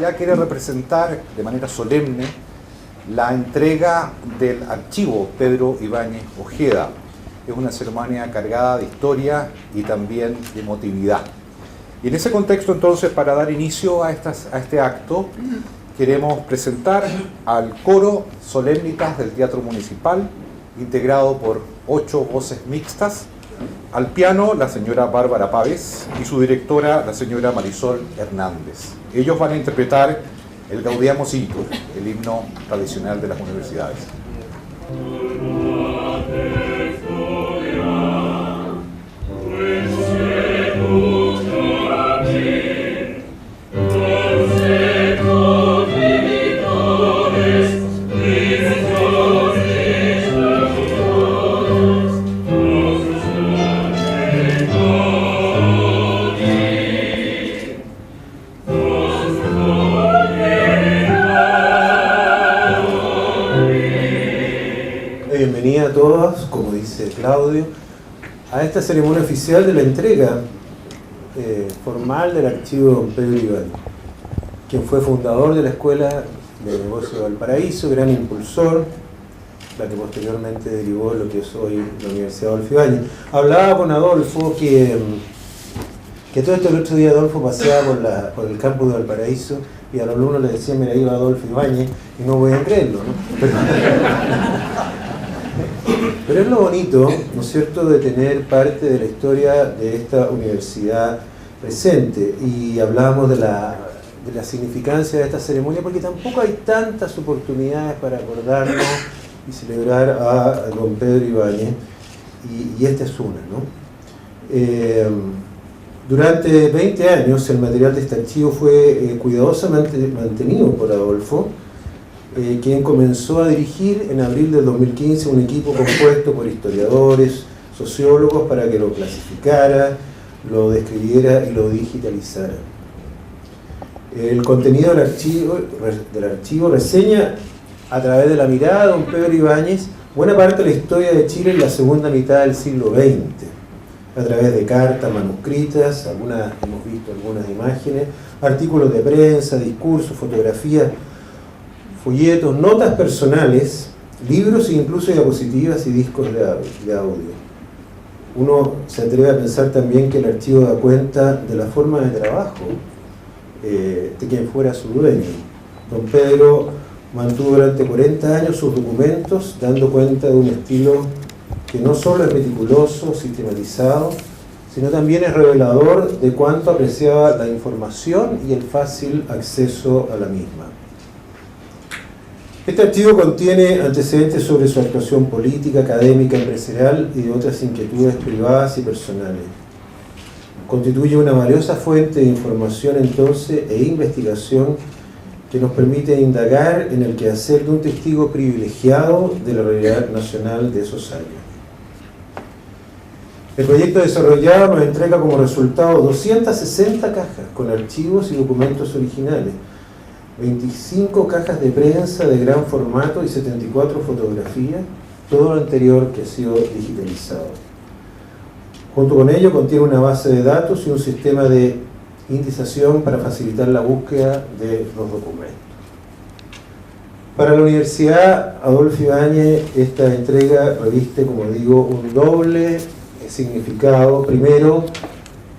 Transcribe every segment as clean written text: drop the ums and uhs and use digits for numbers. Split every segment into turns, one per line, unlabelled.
universidad quiere representar de manera solemne la entrega del archivo Pedro Ibáñez Ojeda. Es una ceremonia cargada de historia y también de emotividad. Y en ese contexto, entonces, para dar inicio a este acto, queremos presentar al coro Solemnitas del Teatro Municipal, integrado por 8 voces mixtas. Al piano, la señora Bárbara Pávez, y su directora, la señora Marisol Hernández. Ellos van a interpretar el Gaudeamus Igitur, el himno tradicional de las universidades.
Bienvenida a todos, como dice Claudio, a esta ceremonia oficial de la entrega formal del archivo don Pedro Ibáñez, quien fue fundador de la Escuela de Negocios de Valparaíso, gran impulsor, la que posteriormente derivó en lo que es hoy la Universidad Adolfo Ibáñez. Hablaba con Adolfo que todo esto el otro día Adolfo paseaba por el campus de Valparaíso y a los alumnos le decía, mira, iba Adolfo Ibáñez, y no voy a creerlo, ¿no? Pero es lo bonito, ¿no es cierto?, de tener parte de la historia de esta universidad presente. Y hablábamos de la significancia de esta ceremonia, porque tampoco hay tantas oportunidades para acordarnos y celebrar a don Pedro Ibáñez, y esta es una, ¿no? Durante 20 años el material de este archivo fue cuidadosamente mantenido por Adolfo, quien comenzó a dirigir en abril del 2015 un equipo compuesto por historiadores, sociólogos, para que lo clasificara, lo describiera y lo digitalizara. El contenido del archivo reseña a través de la mirada de don Pedro Ibáñez buena parte de la historia de Chile en la segunda mitad del siglo XX, a través de cartas manuscritas, hemos visto algunas imágenes, artículos de prensa, discursos, fotografías, folletos, notas personales, libros e incluso diapositivas y discos de audio. Uno se atreve a pensar también que el archivo da cuenta de la forma de trabajo de quien fuera su dueño. Don Pedro mantuvo durante 40 años sus documentos, dando cuenta de un estilo que no solo es meticuloso, sistematizado, sino también es revelador de cuánto apreciaba la información y el fácil acceso a la misma. Este archivo contiene antecedentes sobre su actuación política, académica, empresarial y de otras inquietudes privadas y personales. Constituye una valiosa fuente de información entonces e investigación que nos permite indagar en el quehacer de un testigo privilegiado de la realidad nacional de esos años. El proyecto desarrollado nos entrega como resultado 260 cajas con archivos y documentos originales, 25 cajas de prensa de gran formato y 74 fotografías, todo lo anterior que ha sido digitalizado. Junto con ello contiene una base de datos y un sistema de indización para facilitar la búsqueda de los documentos. Para la Universidad Adolfo Ibáñez, esta entrega reviste, como digo, un doble significado. Primero,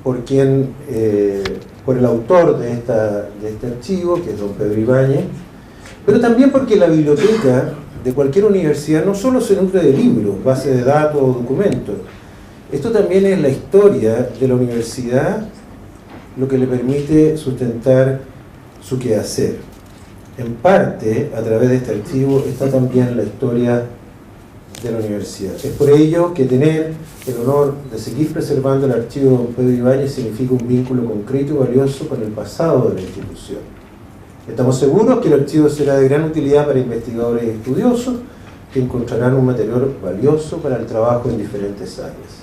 por el autor de este archivo, que es don Pedro Ibáñez, pero también porque la biblioteca de cualquier universidad no solo se nutre de libros, bases de datos o documentos. Esto también es la historia de la universidad, lo que le permite sustentar su quehacer. En parte, a través de este archivo, está también la historia de la universidad. Es por ello que tener el honor de seguir preservando el archivo de don Pedro Ibáñez significa un vínculo concreto y valioso con el pasado de la institución. Estamos seguros que el archivo será de gran utilidad para investigadores y estudiosos que encontrarán un material valioso para el trabajo en diferentes áreas.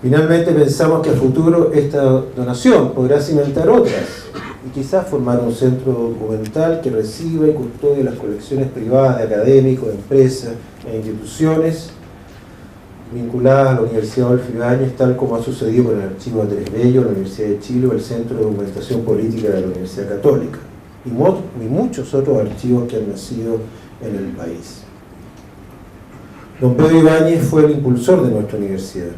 Finalmente, pensamos que a futuro esta donación podrá cimentar otras y quizás formar un centro documental que reciba y custodie las colecciones privadas de académicos, empresas e instituciones vinculadas a la Universidad Adolfo Ibáñez, tal como ha sucedido con el Archivo Andrés Bello, la Universidad de Chile o el Centro de Documentación Política de la Universidad Católica, y muchos otros archivos que han nacido en el país. Don Pedro Ibáñez fue el impulsor de nuestra universidad,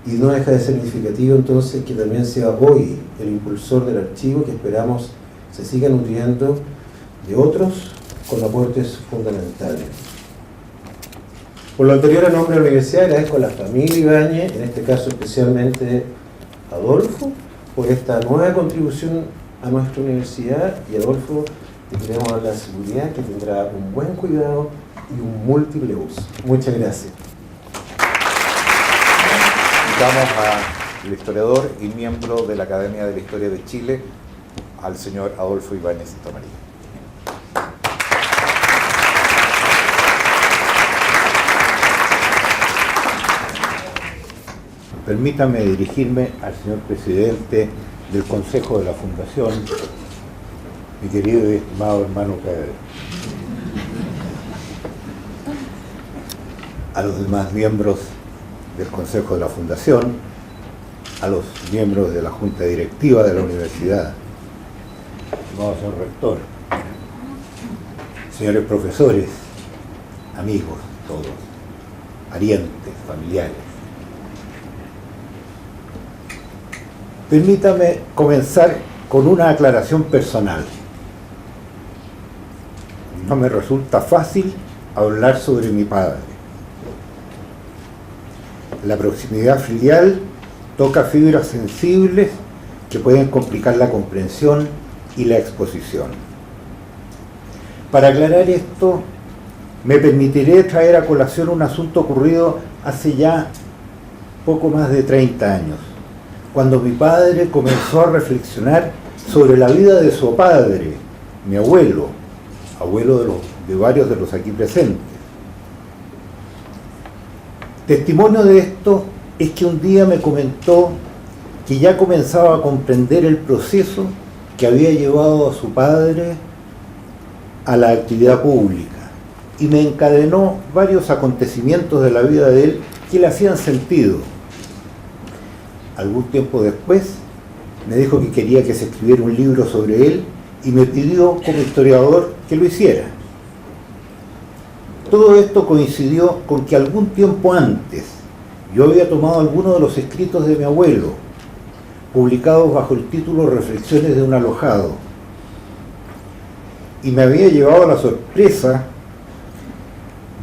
y no deja de ser significativo entonces que también sea hoy el impulsor del archivo, que esperamos se siga nutriendo de otros con aportes fundamentales. Por lo anterior, a nombre de la universidad, agradezco a la familia Ibáñez, en este caso especialmente a Adolfo, por esta nueva contribución a nuestra universidad, y Adolfo, le queremos dar la seguridad que tendrá un buen cuidado y un múltiple uso. Muchas gracias.
Invitamos al historiador y miembro de la Academia de la Historia de Chile, al señor Adolfo Ibáñez Santamaría. Permítame dirigirme al señor presidente del Consejo de la Fundación, mi querido y estimado hermano Pedro, a los demás miembros del Consejo de la Fundación, a los miembros de la Junta Directiva de la Universidad, estimado señor rector, señores profesores, amigos todos, parientes, familiares. Permítame comenzar con una aclaración personal. No me resulta fácil hablar sobre mi padre. La proximidad filial toca fibras sensibles que pueden complicar la comprensión y la exposición. Para aclarar esto, me permitiré traer a colación un asunto ocurrido hace ya poco más de 30 años, cuando mi padre comenzó a reflexionar sobre la vida de su padre, mi abuelo de varios de los aquí presentes. Testimonio de esto es que un día me comentó que ya comenzaba a comprender el proceso que había llevado a su padre a la actividad pública, y me encadenó varios acontecimientos de la vida de él que le hacían sentido. Algún tiempo después me dijo que quería que se escribiera un libro sobre él y me pidió como historiador que lo hiciera. Todo esto coincidió con que algún tiempo antes yo había tomado algunos de los escritos de mi abuelo, publicados bajo el título Reflexiones de un alojado, y me había llevado la sorpresa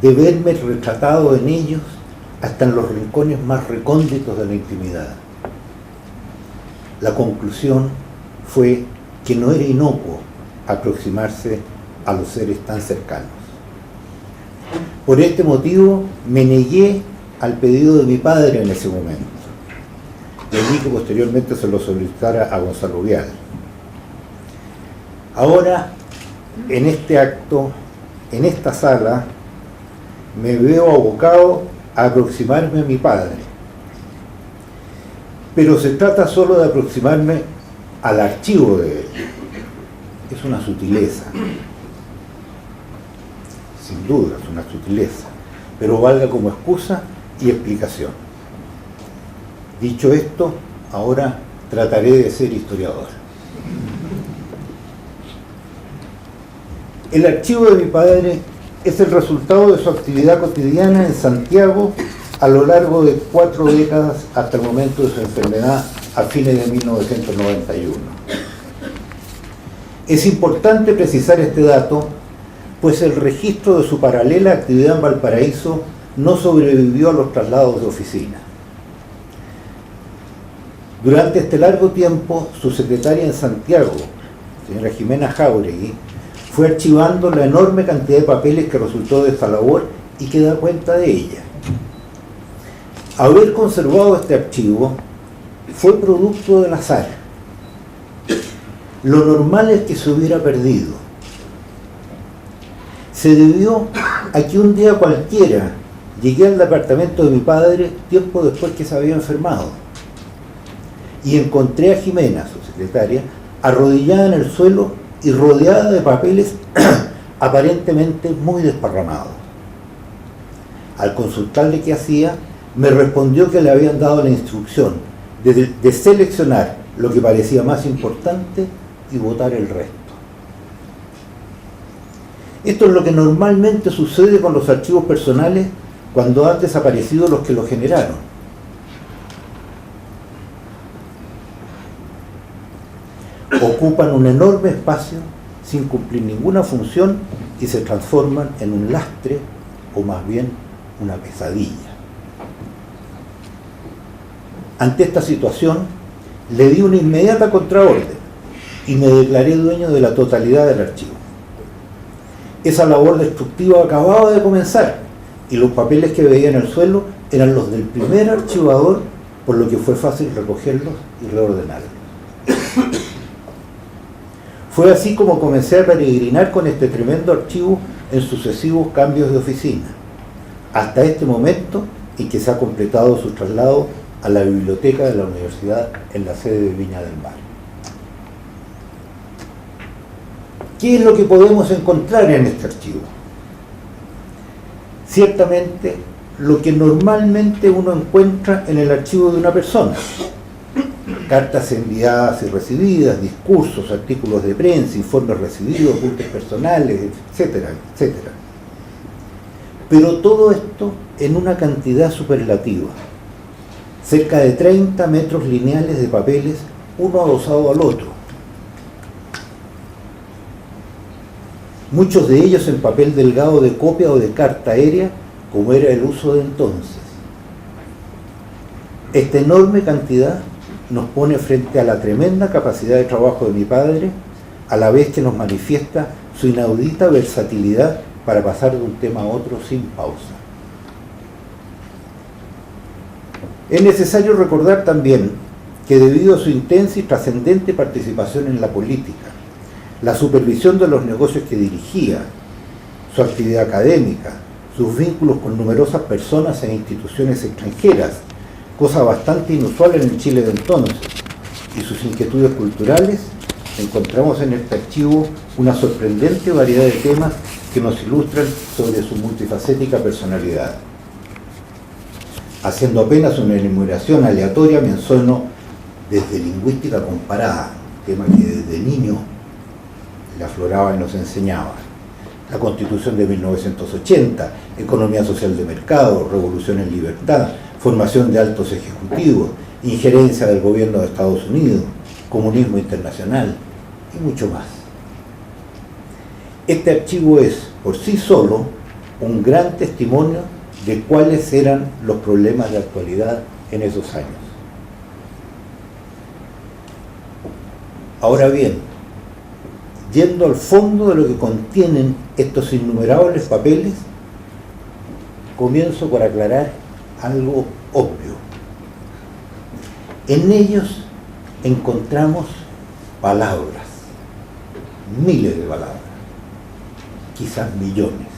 de verme retratado en ellos hasta en los rincones más recónditos de la intimidad. La conclusión fue que no era inocuo aproximarse a los seres tan cercanos. Por este motivo me negué al pedido de mi padre en ese momento. Pedí que posteriormente se lo solicitara a Gonzalo Vial. Ahora, en este acto, en esta sala, me veo abocado a aproximarme a mi padre. Pero se trata solo de aproximarme al archivo de él. Es una sutileza. Sin duda, es una sutileza. Pero valga como excusa y explicación. Dicho esto, ahora trataré de ser historiador. El archivo de mi padre es el resultado de su actividad cotidiana en Santiago a lo largo de 4 décadas hasta el momento de su enfermedad a fines de 1991. Es importante precisar este dato, pues el registro de su paralela actividad en Valparaíso no sobrevivió a los traslados de oficina. Durante este largo tiempo, su secretaria en Santiago, señora Jimena Jáuregui, fue archivando la enorme cantidad de papeles que resultó de esta labor y que da cuenta de ella. Haber conservado este archivo fue producto del azar. Lo normal es que se hubiera perdido. Se debió a que un día cualquiera llegué al departamento de mi padre tiempo después que se había enfermado y encontré a Jimena, su secretaria, arrodillada en el suelo y rodeada de papeles aparentemente muy desparramados.
Al consultarle qué hacía, me respondió que le habían dado la instrucción de seleccionar lo que parecía más importante y votar el resto. Esto es lo que normalmente sucede con los archivos personales cuando han desaparecido los que los generaron. Ocupan un enorme espacio sin cumplir ninguna función y se transforman en un lastre o más bien una pesadilla. Ante esta situación, le di una inmediata contraorden y me declaré dueño de la totalidad del archivo. Esa labor destructiva acababa de comenzar y los papeles que veía en el suelo eran los del primer archivador, por lo que fue fácil recogerlos y reordenarlos. Fue así como comencé a peregrinar con este tremendo archivo en sucesivos cambios de oficina, hasta este momento en que se ha completado su traslado a la biblioteca de la universidad en la sede de Viña del Mar. ¿Qué es lo que podemos encontrar en este archivo? Ciertamente, lo que normalmente uno encuentra en el archivo de una persona: cartas enviadas y recibidas, discursos, artículos de prensa, informes recibidos, apuntes personales, etcétera, etcétera. Pero todo esto en una cantidad superlativa. Cerca de 30 metros lineales de papeles, uno adosado al otro. Muchos de ellos en papel delgado de copia o de carta aérea, como era el uso de entonces. Esta enorme cantidad nos pone frente a la tremenda capacidad de trabajo de mi padre, a la vez que nos manifiesta su inaudita versatilidad para pasar de un tema a otro sin pausa. Es necesario recordar también que debido a su intensa y trascendente participación en la política, la supervisión de los negocios que dirigía, su actividad académica, sus vínculos con numerosas personas e instituciones extranjeras, cosa bastante inusual en el Chile de entonces, y sus inquietudes culturales, encontramos en este archivo una sorprendente variedad de temas que nos ilustran sobre su multifacética personalidad. Haciendo apenas una enumeración aleatoria, menciono desde lingüística comparada, tema que desde niño le afloraba y nos enseñaba, la Constitución de 1980, economía social de mercado, revolución en libertad, formación de altos ejecutivos, injerencia del gobierno de Estados Unidos, comunismo internacional y mucho más. Este archivo es, por sí solo, un gran testimonio de cuáles eran los problemas de actualidad en esos años. Ahora bien, yendo al fondo de lo que contienen estos innumerables papeles, comienzo por aclarar algo obvio. En ellos encontramos palabras, miles de palabras, quizás millones.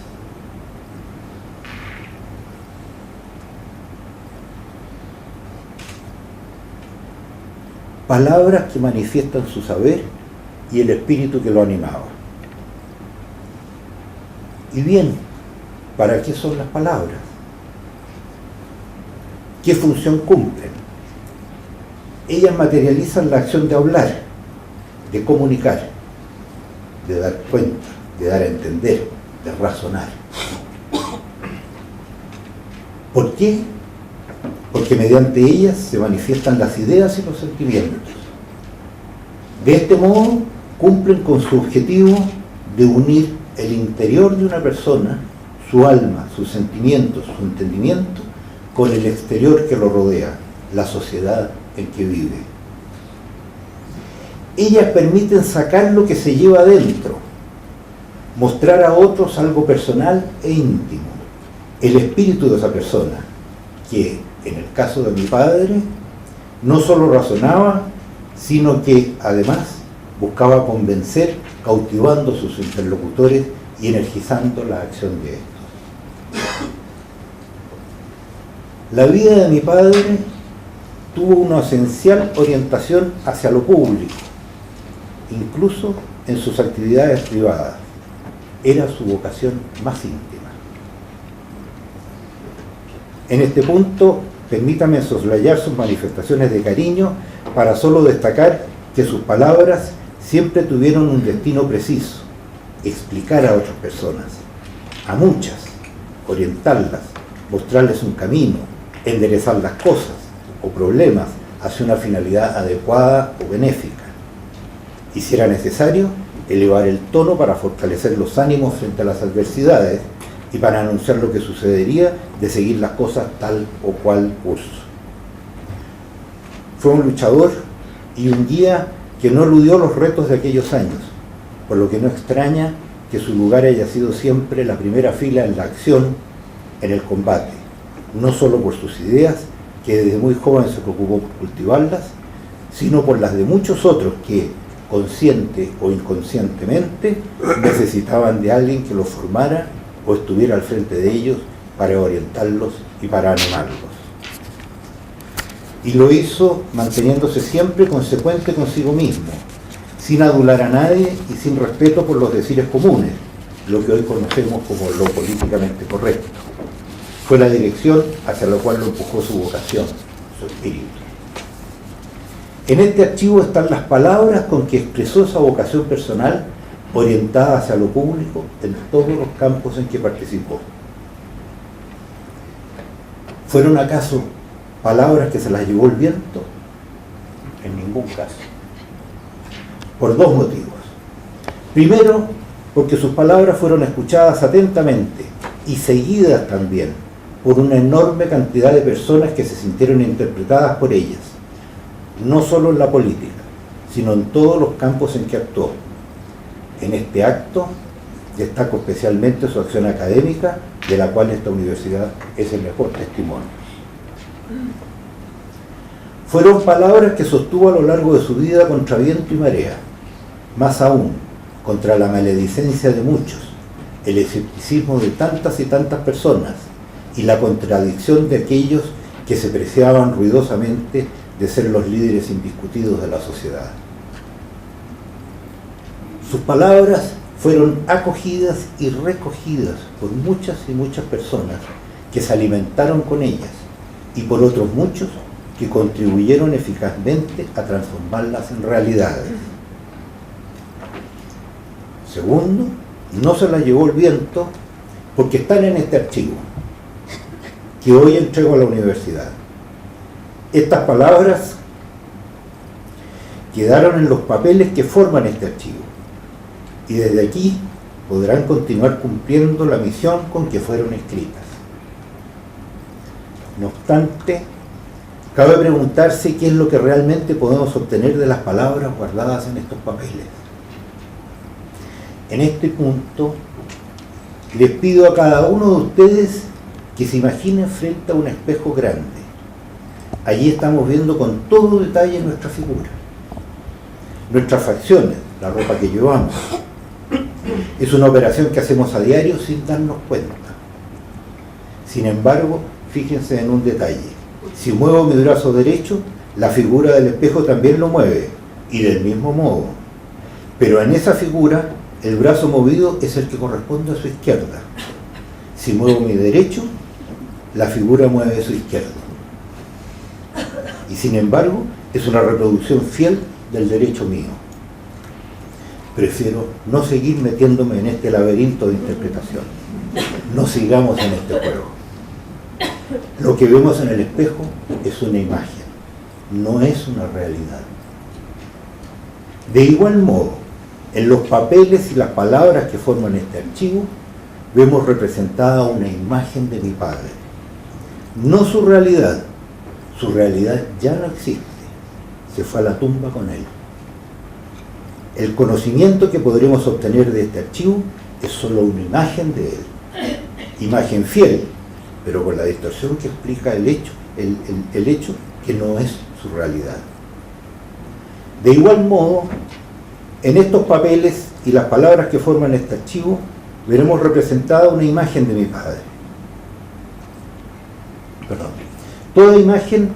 Palabras que manifiestan su saber y el espíritu que lo animaba. Y bien, ¿para qué son las palabras? ¿Qué función cumplen? Ellas materializan la acción de hablar, de comunicar, de dar cuenta, de dar a entender, de razonar. ¿Por qué? Porque mediante ellas se manifiestan las ideas y los sentimientos. De este modo, cumplen con su objetivo de unir el interior de una persona, su alma, sus sentimientos, su entendimiento, con el exterior que lo rodea, la sociedad en que vive. Ellas permiten sacar lo que se lleva adentro, mostrar a otros algo personal e íntimo, el espíritu de esa persona, que en el caso de mi padre no solo razonaba, sino que además buscaba convencer, cautivando a sus interlocutores y energizando la acción de estos. La vida de mi padre tuvo una esencial orientación hacia lo público, incluso en sus actividades privadas. Era su vocación más íntima. En este punto, permítame soslayar sus manifestaciones de cariño para solo destacar que sus palabras siempre tuvieron un destino preciso: explicar a otras personas, a muchas, orientarlas, mostrarles un camino, enderezar las cosas o problemas hacia una finalidad adecuada o benéfica. Y si era necesario, elevar el tono para fortalecer los ánimos frente a las adversidades y para anunciar lo que sucedería de seguir las cosas tal o cual curso. Fue un luchador y un guía que no eludió los retos de aquellos años, por lo que no extraña que su lugar haya sido siempre la primera fila en la acción, en el combate, no solo por sus ideas, que desde muy joven se preocupó por cultivarlas, sino por las de muchos otros que, consciente o inconscientemente, necesitaban de alguien que los formara o estuviera al frente de ellos para orientarlos y para animarlos. Y lo hizo manteniéndose siempre consecuente consigo mismo, sin adular a nadie y sin respeto por los decires comunes, lo que hoy conocemos como lo políticamente correcto. Fue la dirección hacia la cual lo empujó su vocación, su espíritu. En este archivo están las palabras con que expresó esa vocación personal orientada hacia lo público en todos los campos en que participó. ¿Fueron acaso palabras que se las llevó el viento? En ningún caso. Por dos motivos. Primero, porque sus palabras fueron escuchadas atentamente y seguidas también por una enorme cantidad de personas que se sintieron interpretadas por ellas, no solo en la política, sino en todos los campos en que actuó. En este acto destaco especialmente su acción académica, de la cual esta universidad es el mejor testimonio. Fueron palabras que sostuvo a lo largo de su vida contra viento y marea, más aún contra la maledicencia de muchos, el escepticismo de tantas y tantas personas y la contradicción de aquellos que se preciaban ruidosamente de ser los líderes indiscutidos de la sociedad. Sus palabras fueron acogidas y recogidas por muchas y muchas personas que se alimentaron con ellas y por otros muchos que contribuyeron eficazmente a transformarlas en realidades. Segundo, no se las llevó el viento porque están en este archivo que hoy entrego a la universidad. Estas palabras quedaron en los papeles que forman este archivo y desde aquí podrán continuar cumpliendo la misión con que fueron escritas. No obstante, cabe preguntarse qué es lo que realmente podemos obtener de las palabras guardadas en estos papeles. En este punto, les pido a cada uno de ustedes que se imaginen frente a un espejo grande. Allí estamos viendo con todo detalle nuestra figura, nuestras facciones, la ropa que llevamos. Es una operación que hacemos a diario sin darnos cuenta. Sin embargo, fíjense en un detalle. Si muevo mi brazo derecho, la figura del espejo también lo mueve, y del mismo modo. Pero en esa figura, el brazo movido es el que corresponde a su izquierda. Si muevo mi derecho, la figura mueve su izquierda. Y sin embargo, es una reproducción fiel del derecho mío. Prefiero no seguir metiéndome en este laberinto de interpretación. No sigamos en este juego. Lo que vemos en el espejo es una imagen, no es una realidad. De igual modo, en los papeles y las palabras que forman este archivo, vemos representada una imagen de mi padre. No su realidad ya no existe, se fue a la tumba con él. El conocimiento que podremos obtener de este archivo es solo una imagen de él, imagen fiel, pero con la distorsión que explica el hecho que no es su realidad. De igual modo, en estos papeles y las palabras que forman este archivo, veremos representada una imagen de mi padre. Toda imagen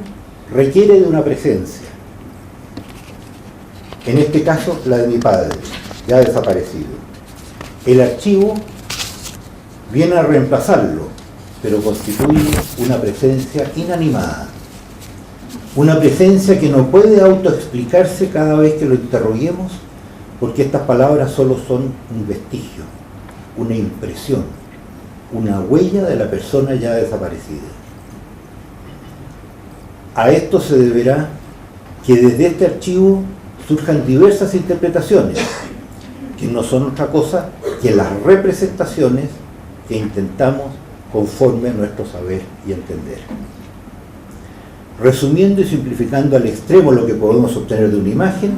requiere de una presencia. En este caso, la de mi padre, ya desaparecido. El archivo viene a reemplazarlo, pero constituye una presencia inanimada. Una presencia que no puede autoexplicarse cada vez que lo interroguemos, porque estas palabras solo son un vestigio, una impresión, una huella de la persona ya desaparecida. A esto se deberá que desde este archivo surjan diversas interpretaciones, que no son otra cosa que las representaciones que intentamos conforme a nuestro saber y entender. Resumiendo y simplificando al extremo lo que podemos obtener de una imagen,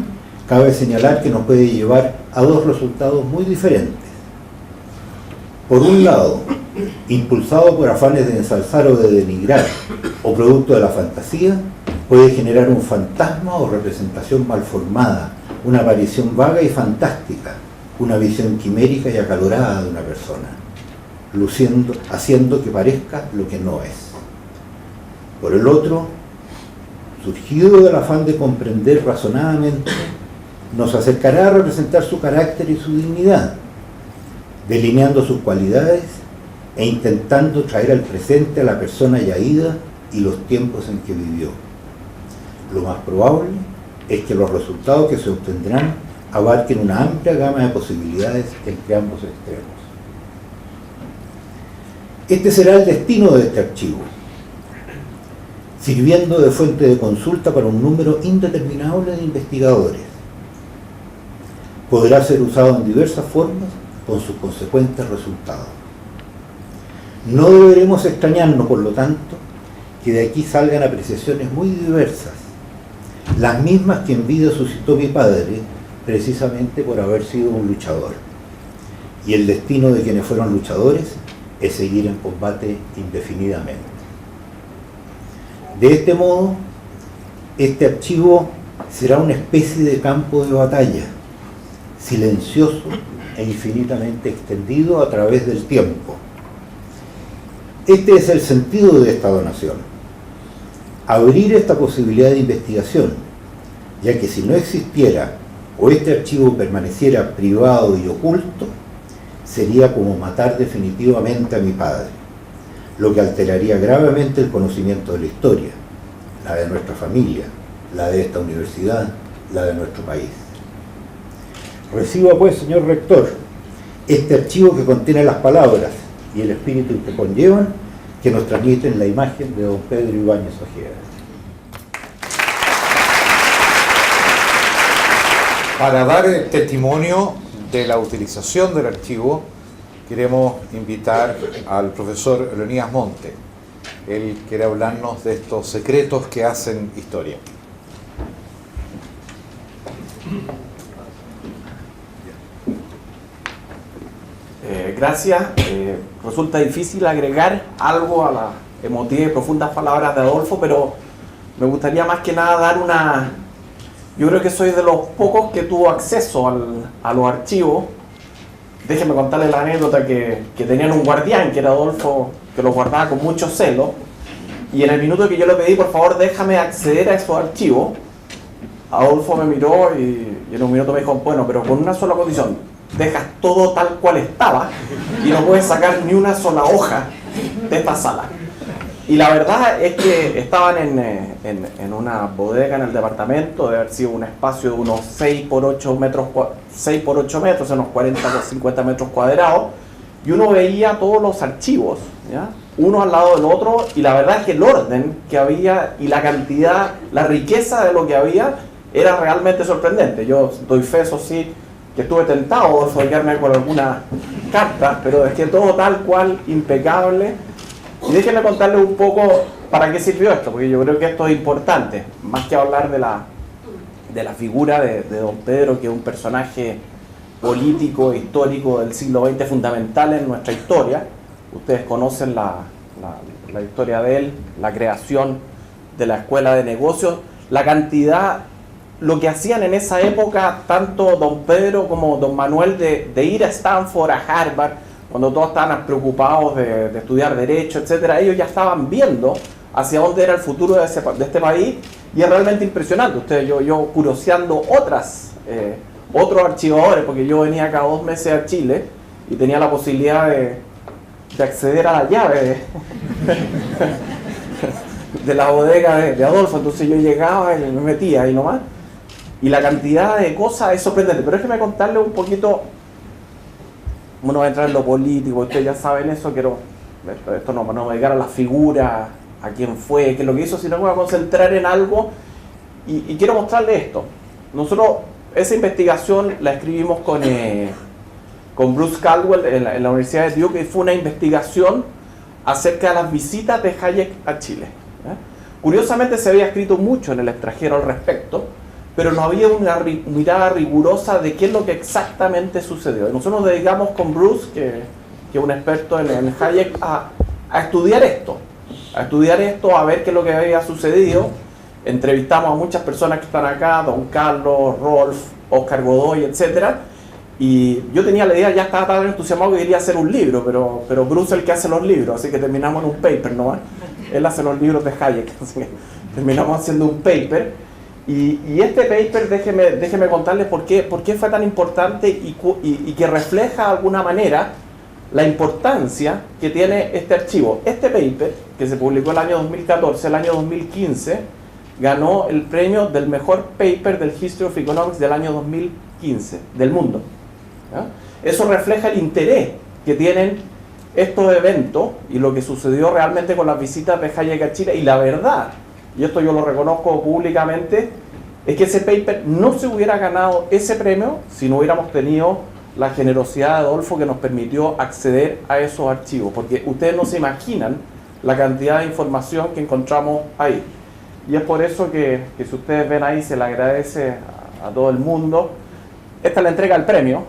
cabe señalar que nos puede llevar a dos resultados muy diferentes. Por un lado, impulsado por afanes de ensalzar o de denigrar, o producto de la fantasía, puede generar un fantasma o representación mal formada, una aparición vaga y fantástica, una visión quimérica y acalorada de una persona, haciendo que parezca lo que no es. Por el otro, surgido del afán de comprender razonadamente, nos acercará a representar su carácter y su dignidad, delineando sus cualidades e intentando traer al presente a la persona ya ida y los tiempos en que vivió. Lo más probable es que los resultados que se obtendrán abarquen una amplia gama de posibilidades entre ambos extremos. Este será el destino de este archivo, sirviendo de fuente de consulta para un número indeterminable de investigadores. Podrá ser usado en diversas formas con sus consecuentes resultados. No deberemos extrañarnos, por lo tanto, que de aquí salgan apreciaciones muy diversas, las mismas que en vida suscitó mi padre, precisamente por haber sido un luchador. Y el destino de quienes fueron luchadores es seguir en combate indefinidamente. De este modo, este archivo será una especie de campo de batalla, silencioso e infinitamente extendido a través del tiempo. Este es el sentido de esta donación: abrir esta posibilidad de investigación, ya que si no existiera o este archivo permaneciera privado y oculto, sería como matar definitivamente a mi padre, lo que alteraría gravemente el conocimiento de la historia, la de nuestra familia, la de esta universidad, la de nuestro país. Reciba pues, señor rector, este archivo que contiene las palabras y el espíritu que conllevan, que nos transmiten la imagen de don Pedro Ibáñez Ojeda.
Para dar testimonio de la utilización del archivo, queremos invitar al profesor Leonidas Monte. Él quiere hablarnos de estos secretos que hacen historia.
Gracias. Resulta difícil agregar algo a las emotivas y profundas palabras de Adolfo, pero me gustaría más que nada dar una... Yo creo que soy de los pocos que tuvo acceso a los archivos. Déjenme contarles la anécdota que tenían un guardián, que era Adolfo, que los guardaba con mucho celo, y en el minuto que yo le pedí, por favor, déjame acceder a esos archivos, Adolfo me miró y en un minuto me dijo, bueno, pero con una sola condición: dejas todo tal cual estaba y no puedes sacar ni una sola hoja de esta sala. Y la verdad es que estaban en una bodega en el departamento, debe haber sido un espacio de unos 6 por 8 metros, unos 40 por 50 metros cuadrados, y uno veía todos los archivos, ¿ya?, uno al lado del otro, y la verdad es que el orden que había y la cantidad, la riqueza de lo que había era realmente sorprendente. Yo doy fe, eso sí, que estuve tentado de quedarme con algunas cartas, pero es que todo tal cual, impecable. Y déjenme contarles un poco para qué sirvió esto, porque yo creo que esto es importante, más que hablar de la figura de don Pedro, que es un personaje político e histórico del siglo XX fundamental en nuestra historia. Ustedes conocen la historia de él, la creación de la escuela de negocios, la cantidad, lo que hacían en esa época tanto don Pedro como don Manuel de ir a Stanford, a Harvard, cuando todos estaban preocupados de estudiar Derecho, etcétera. Ellos ya estaban viendo hacia dónde era el futuro de este país, y es realmente impresionante. Ustedes, yo curioseando otros archivadores, porque yo venía cada 2 meses a Chile y tenía la posibilidad de acceder a la llave de la bodega de Adolfo. Entonces yo llegaba y me metía ahí nomás. Y la cantidad de cosas es sorprendente. Pero déjeme contarle un poquito. Uno va a entrar en lo político, ustedes ya saben eso. Esto no me dedicar a la figura, a quién fue, qué es lo que hizo, sino que me voy a concentrar en algo. Y quiero mostrarle esto. Nosotros esa investigación la escribimos con Bruce Caldwell en la Universidad de Duke, y fue una investigación acerca de las visitas de Hayek a Chile. Curiosamente se había escrito mucho en el extranjero al respecto, pero no había una mirada rigurosa de qué es lo que exactamente sucedió. Y nosotros nos dedicamos con Bruce, que es un experto en Hayek, a estudiar esto, a ver qué es lo que había sucedido. Entrevistamos a muchas personas que están acá, Don Carlos, Rolf, Oscar Godoy, etc. Y yo tenía la idea, ya estaba tan entusiasmado que quería hacer un libro, pero Bruce es el que hace los libros, así que terminamos en un paper, ¿no? Él hace los libros de Hayek, así que terminamos haciendo un paper. Y este paper, déjeme contarles por qué fue tan importante y que refleja de alguna manera la importancia que tiene este archivo. Este paper, que se publicó el año 2014, el año 2015, ganó el premio del mejor paper del History of Economics del año 2015, del mundo. ¿Ya? Eso refleja el interés que tienen estos eventos y lo que sucedió realmente con las visitas de Hayek a Chile. Y la verdad, y esto yo lo reconozco públicamente, es que ese paper no se hubiera ganado ese premio si no hubiéramos tenido la generosidad de Adolfo, que nos permitió acceder a esos archivos, porque ustedes no se imaginan la cantidad de información que encontramos ahí. Y es por eso que si ustedes ven ahí, se le agradece a todo el mundo. Esta es la entrega del premio.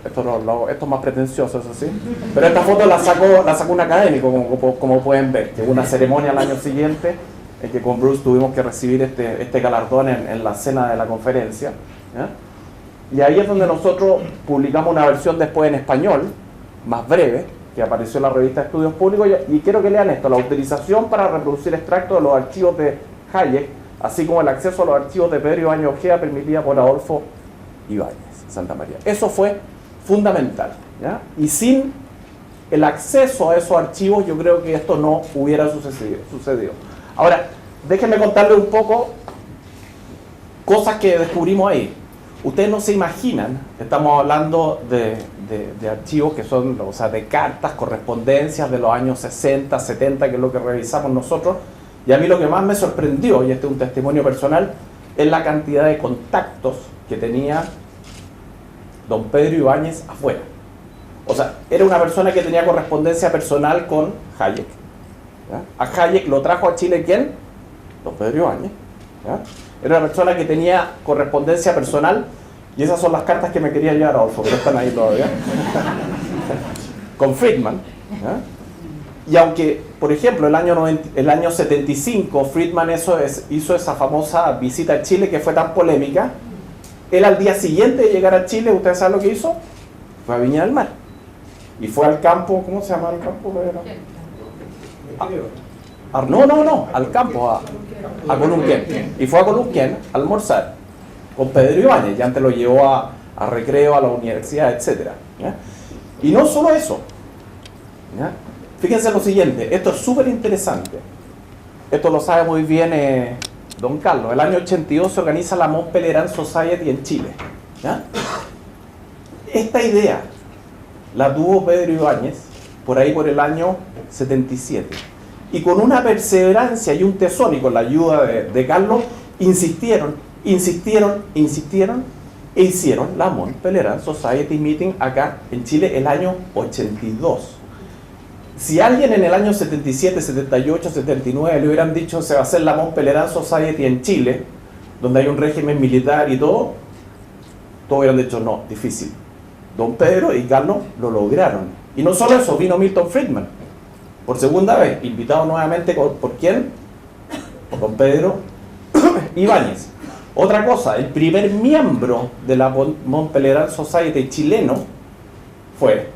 Esto es más pretencioso, eso sí. Pero esta foto la sacó un académico, como pueden ver, que hubo una ceremonia al año siguiente, en que con Bruce tuvimos que recibir este galardón en la cena de la conferencia. Y ahí es donde nosotros publicamos una versión después en español, más breve, que apareció en la revista de Estudios Públicos, y quiero que lean esto: la autorización para reproducir extractos de los archivos de Hayek, así como el acceso a los archivos de Pedro Ibáñez Ojeda, permitida por Adolfo Ibáñez Santa María. Eso fue fundamental, ¿ya? Y sin el acceso a esos archivos, yo creo que esto no hubiera sucedido. Ahora, déjenme contarles un poco cosas que descubrimimos ahí. Ustedes no se imaginan, estamos hablando de archivos que son, o sea, de cartas, correspondencias de los años 60, 70, que es lo que revisamos nosotros. Y a mí lo que más me sorprendió, y este es un testimonio personal, es la cantidad de contactos que tenía don Pedro Ibáñez afuera. O sea, era una persona que tenía correspondencia personal con Hayek. ¿Ya? A Hayek lo trajo a Chile, ¿quién? Don Pedro Ibáñez. ¿Ya? Era una persona que tenía correspondencia personal, y esas son las cartas que me quería llevar Adolfo, pero están ahí todavía, con Friedman. ¿Ya? Y aunque, por ejemplo, el año 75 Friedman hizo esa famosa visita a Chile que fue tan polémica, él al día siguiente de llegar a Chile, ¿ustedes saben lo que hizo? Fue a Viña del Mar. Y fue al campo, ¿cómo se llama el campo? No, al campo, a Colunquén. Y fue a Colunquén a almorzar con Pedro Ibáñez, y antes lo llevó a recreo, a la universidad, etc. ¿Ya? Y no solo eso. ¿Ya? Fíjense lo siguiente, esto es súper interesante. Esto lo sabe muy bien don Carlos. El año 82 se organiza la Mont Pelerin Society en Chile. ¿Ya? Esta idea la tuvo Pedro Ibáñez por ahí por el año 77. Y con una perseverancia y un tesón, y con la ayuda de Carlos, insistieron e hicieron la Mont Pelerin Society Meeting acá en Chile el año 82. Si alguien en el año 77, 78, 79 le hubieran dicho se va a hacer la Mont Pelerin Society en Chile, donde hay un régimen militar y todo, todos hubieran dicho no, difícil. Don Pedro y Carlos lo lograron. Y no solo eso, vino Milton Friedman por segunda vez, invitado nuevamente ¿por quién? Por don Pedro Ibáñez. Otra cosa, el primer miembro de la Mont Pelerin Society chileno fue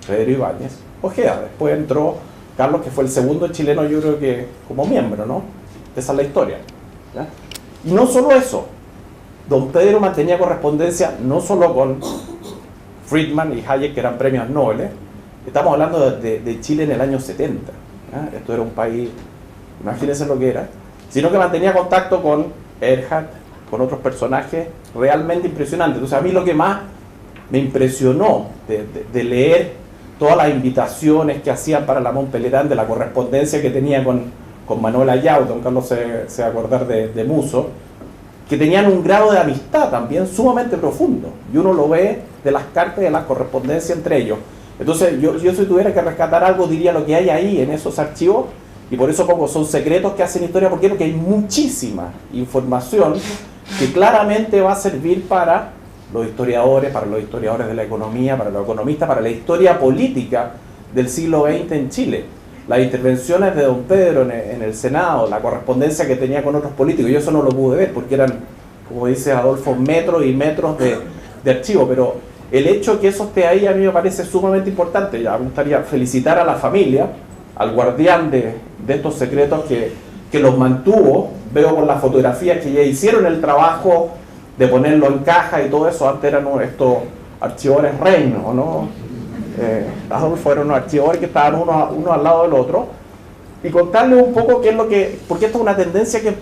Pedro Ibáñez Ojeda. Después entró Carlos, que fue el segundo chileno, yo creo que como miembro, ¿no? Esa es la historia. ¿Ya? Y no solo eso, don Pedro mantenía correspondencia no solo con Friedman y Hayek, que eran premios Nobel, estamos hablando de Chile en el año 70. Esto era un país, imagínense lo que era, sino que mantenía contacto con Erhard, con otros personajes realmente impresionantes. Entonces a mí lo que más me impresionó de leer todas las invitaciones que hacían para la Montpellier, de la correspondencia que tenía con Manuel Ayau, don Carlos se va a acordar de Musso, que tenían un grado de amistad también sumamente profundo, y uno lo ve de las cartas y de la correspondencia entre ellos. Entonces yo si tuviera que rescatar algo, diría lo que hay ahí en esos archivos, y por eso pongo, son secretos que hacen historia. ¿Por qué? Porque hay muchísima información que claramente va a servir para los historiadores de la economía, para los economistas, para la historia política del siglo XX en Chile. Las intervenciones de don Pedro en el Senado, la correspondencia que tenía con otros políticos, yo eso no lo pude ver porque eran, como dice Adolfo, metros y metros de archivo, pero el hecho que eso esté ahí a mí me parece sumamente importante. Ya me gustaría felicitar a la familia, al guardián de estos secretos que los mantuvo. Veo por las fotografías que ya hicieron el trabajo de ponerlo en caja y todo eso. Antes eran estos archivadores Reino, ¿no? Adolfo eran unos archivadores que estaban uno al lado del otro. Y contarles un poco qué es lo que... Porque esta es una tendencia que...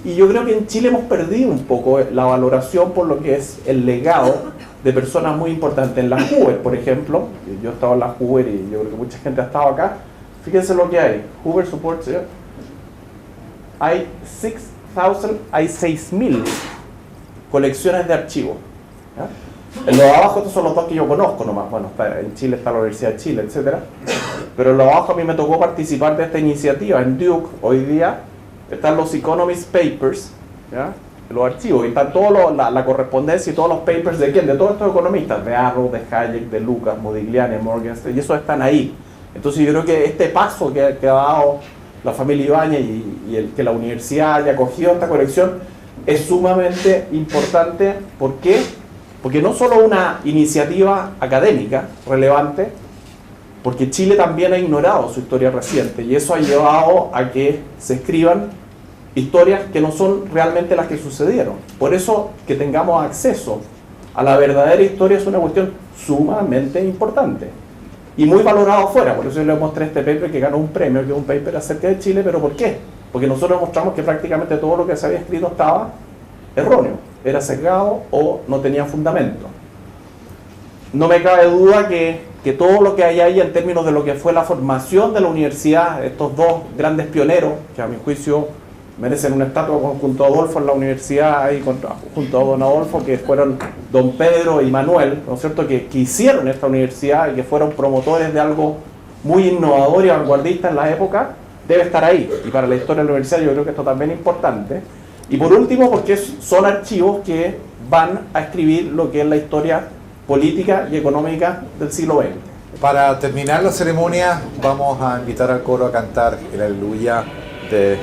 Y yo creo que en Chile hemos perdido un poco la valoración por lo que es el legado de personas muy importantes. En la Hoover, por ejemplo, yo he estado en la Hoover y yo creo que mucha gente ha estado acá. Fíjense lo que hay. Hoover Supports, ¿sí? Hay 6.000 colecciones de archivos. ¿Ya? En los de abajo, estos son los dos que yo conozco nomás. Bueno, en Chile está la Universidad de Chile, etc. Pero en los de abajo a mí me tocó participar de esta iniciativa. En Duke, hoy día, están los Economist Papers, ¿ya? Los archivos, y están toda la correspondencia y todos los papers de quién, de todos estos economistas, de Arrow, de Hayek, de Lucas, Modigliani, Morgenstern, y esos están ahí. Entonces yo creo que este paso que ha dado la familia Ibáñez y el que la universidad haya acogido esta colección es sumamente importante. ¿Por qué? Porque no solo una iniciativa académica relevante, porque Chile también ha ignorado su historia reciente, y eso ha llevado a que se escriban historias que no son realmente las que sucedieron. Por eso que tengamos acceso a la verdadera historia es una cuestión sumamente importante y muy valorado afuera. Por eso yo les mostré este paper que ganó un premio, que es un paper acerca de Chile. ¿Pero por qué? Porque nosotros mostramos que prácticamente todo lo que se había escrito estaba erróneo, era sesgado o no tenía fundamento. No me cabe duda que todo lo que hay ahí en términos de lo que fue la formación de la universidad, estos dos grandes pioneros, que a mi juicio merecen una estatua junto a Adolfo en la universidad, y junto a don Adolfo, que fueron don Pedro y Manuel, ¿no es cierto?, que hicieron esta universidad y que fueron promotores de algo muy innovador y vanguardista en la época, debe estar ahí. Y para la historia de la universidad yo creo que esto también es importante. Y por último, porque son archivos que van a escribir lo que es la historia política y económica del siglo XX.
Para terminar la ceremonia, vamos a invitar al coro a cantar el Aleluya de